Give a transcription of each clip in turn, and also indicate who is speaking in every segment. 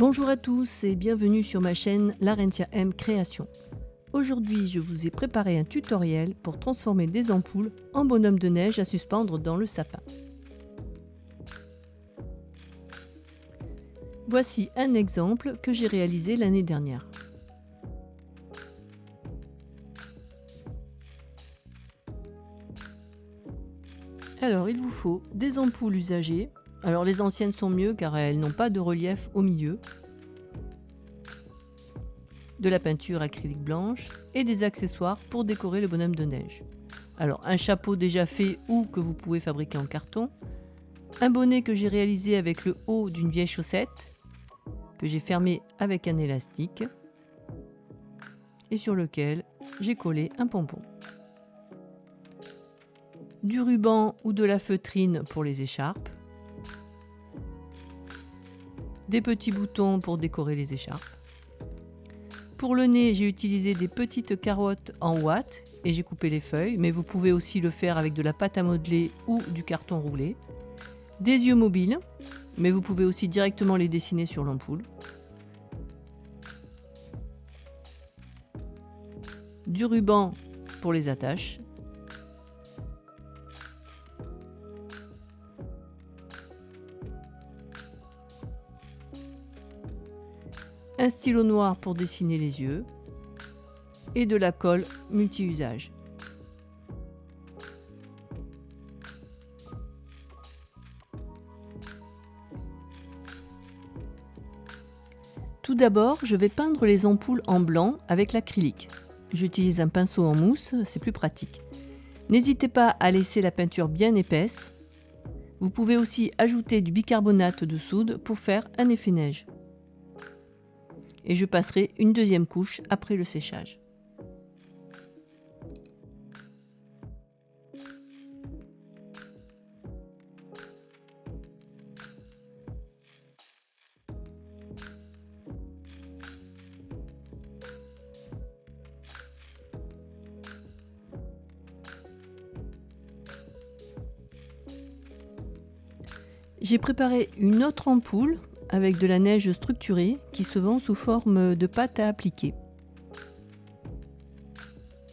Speaker 1: Bonjour à tous et bienvenue sur ma chaîne Larentia M Création. Aujourd'hui, je vous ai préparé un tutoriel pour transformer des ampoules en bonhommes de neige à suspendre dans le sapin. Voici un exemple que j'ai réalisé l'année dernière. Alors, il vous faut des ampoules usagées. Alors, les anciennes sont mieux car elles n'ont pas de relief au milieu. De la peinture acrylique blanche et des accessoires pour décorer le bonhomme de neige. Alors, un chapeau déjà fait ou que vous pouvez fabriquer en carton. Un bonnet que j'ai réalisé avec le haut d'une vieille chaussette que j'ai fermé avec un élastique et sur lequel j'ai collé un pompon. Du ruban ou de la feutrine pour les écharpes. Des petits boutons pour décorer les écharpes. Pour le nez, j'ai utilisé des petites carottes en ouate et j'ai coupé les feuilles, mais vous pouvez aussi le faire avec de la pâte à modeler ou du carton roulé. Des yeux mobiles, mais vous pouvez aussi directement les dessiner sur l'ampoule. Du ruban pour les attaches. Un stylo noir pour dessiner les yeux et de la colle multi-usage. Tout d'abord, je vais peindre les ampoules en blanc avec l'acrylique. J'utilise un pinceau en mousse, c'est plus pratique. N'hésitez pas à laisser la peinture bien épaisse. Vous pouvez aussi ajouter du bicarbonate de soude pour faire un effet neige. Et je passerai une deuxième couche après le séchage. J'ai préparé une autre ampoule avec de la neige structurée qui se vend sous forme de pâte à appliquer.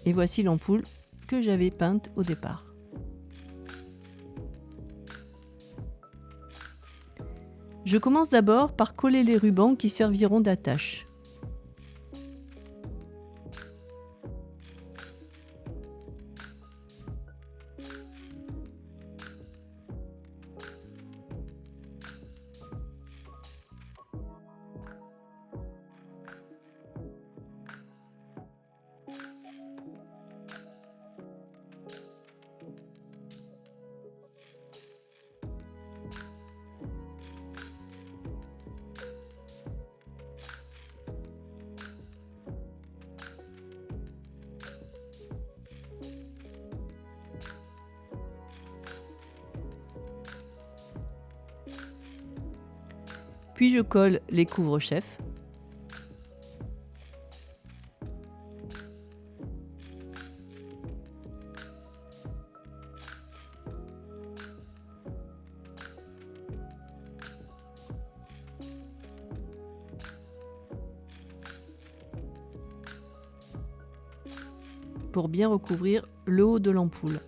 Speaker 1: Et voici l'ampoule que j'avais peinte au départ. Je commence d'abord par coller les rubans qui serviront d'attache. Puis je colle les couvre-chefs. Pour bien recouvrir le haut de l'ampoule.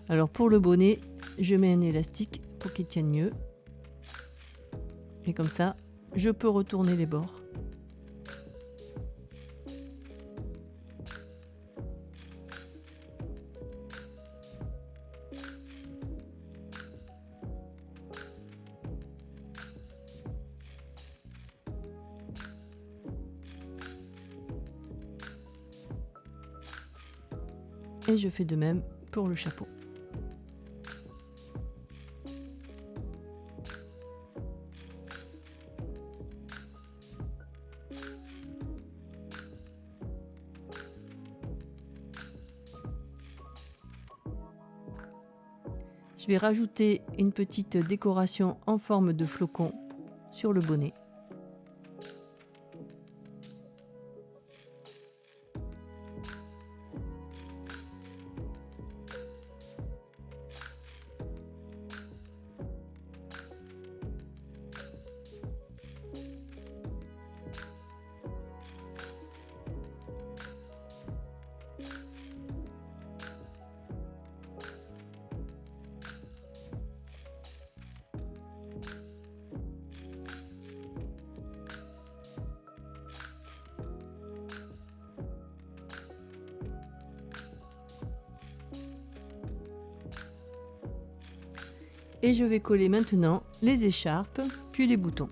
Speaker 1: Alors pour le bonnet, je mets un élastique pour qu'il tienne mieux. Et comme ça, je peux retourner les bords. Et je fais de même pour le chapeau. Je vais rajouter une petite décoration en forme de flocon sur le bonnet. Et je vais coller maintenant les écharpes, puis les boutons.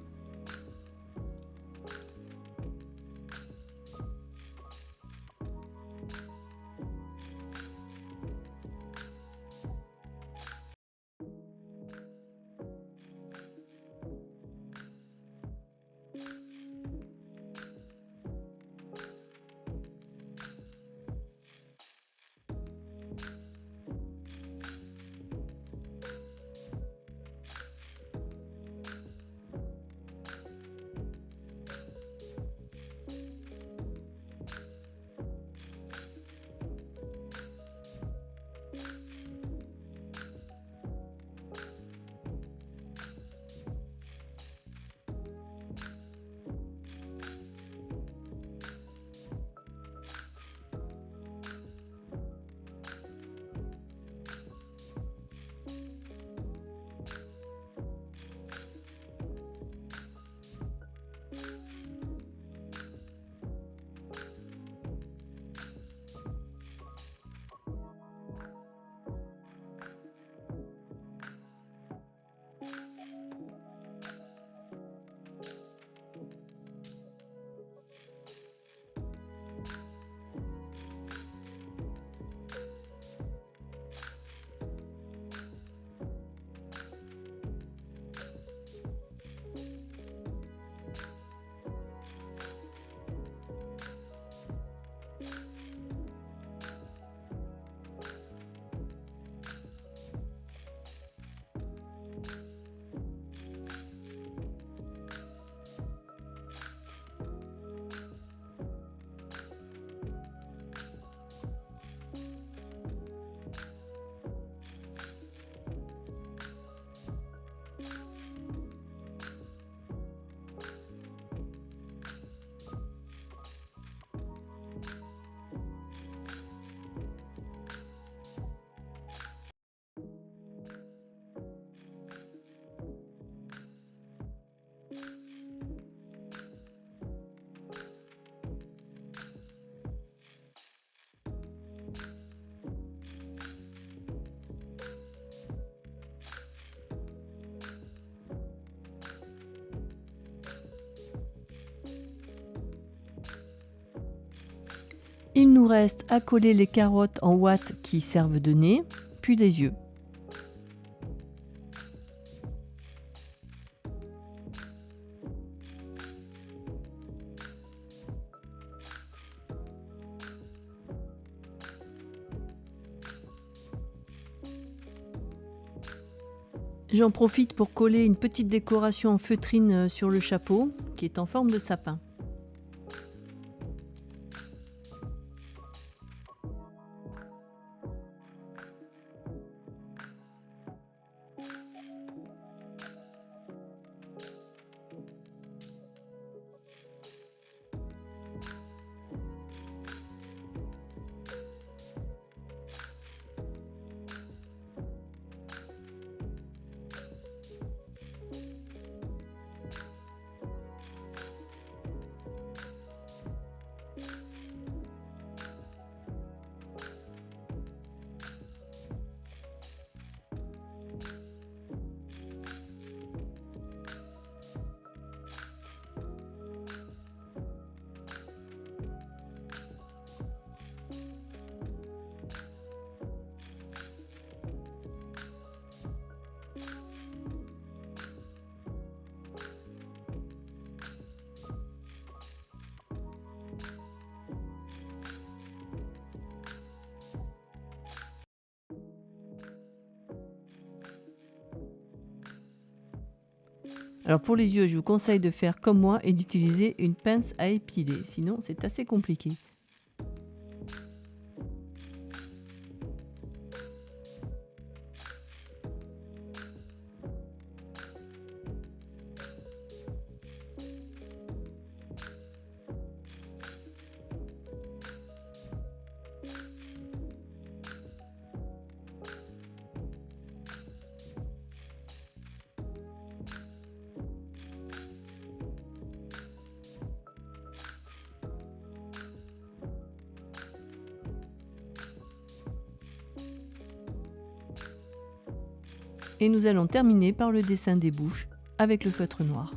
Speaker 1: Il nous reste à coller les carottes en ouate qui servent de nez, puis des yeux. J'en profite pour coller une petite décoration en feutrine sur le chapeau, qui est en forme de sapin. Alors pour les yeux, je vous conseille de faire comme moi et d'utiliser une pince à épiler, sinon c'est assez compliqué. Et nous allons terminer par le dessin des bouches avec le feutre noir.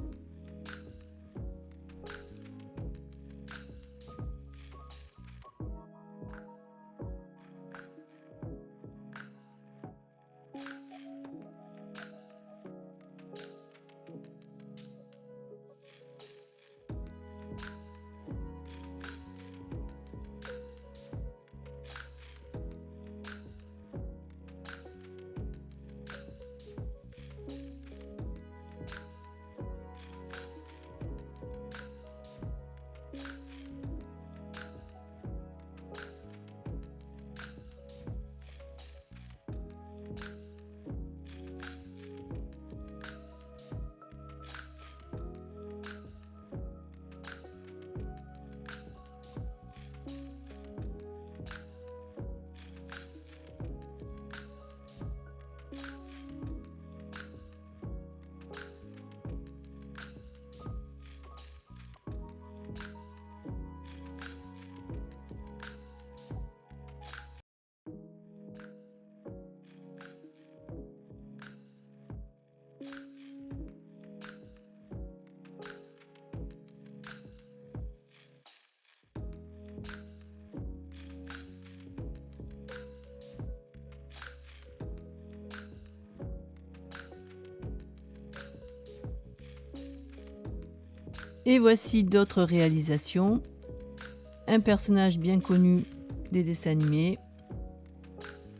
Speaker 1: Et voici d'autres réalisations. Un personnage bien connu des dessins animés,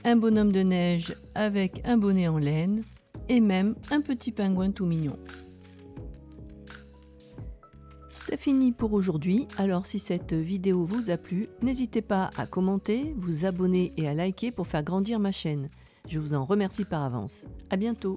Speaker 1: un bonhomme de neige avec un bonnet en laine et même un petit pingouin tout mignon. C'est fini pour aujourd'hui, alors si cette vidéo vous a plu, n'hésitez pas à commenter, vous abonner et à liker pour faire grandir ma chaîne. Je vous en remercie par avance. À bientôt.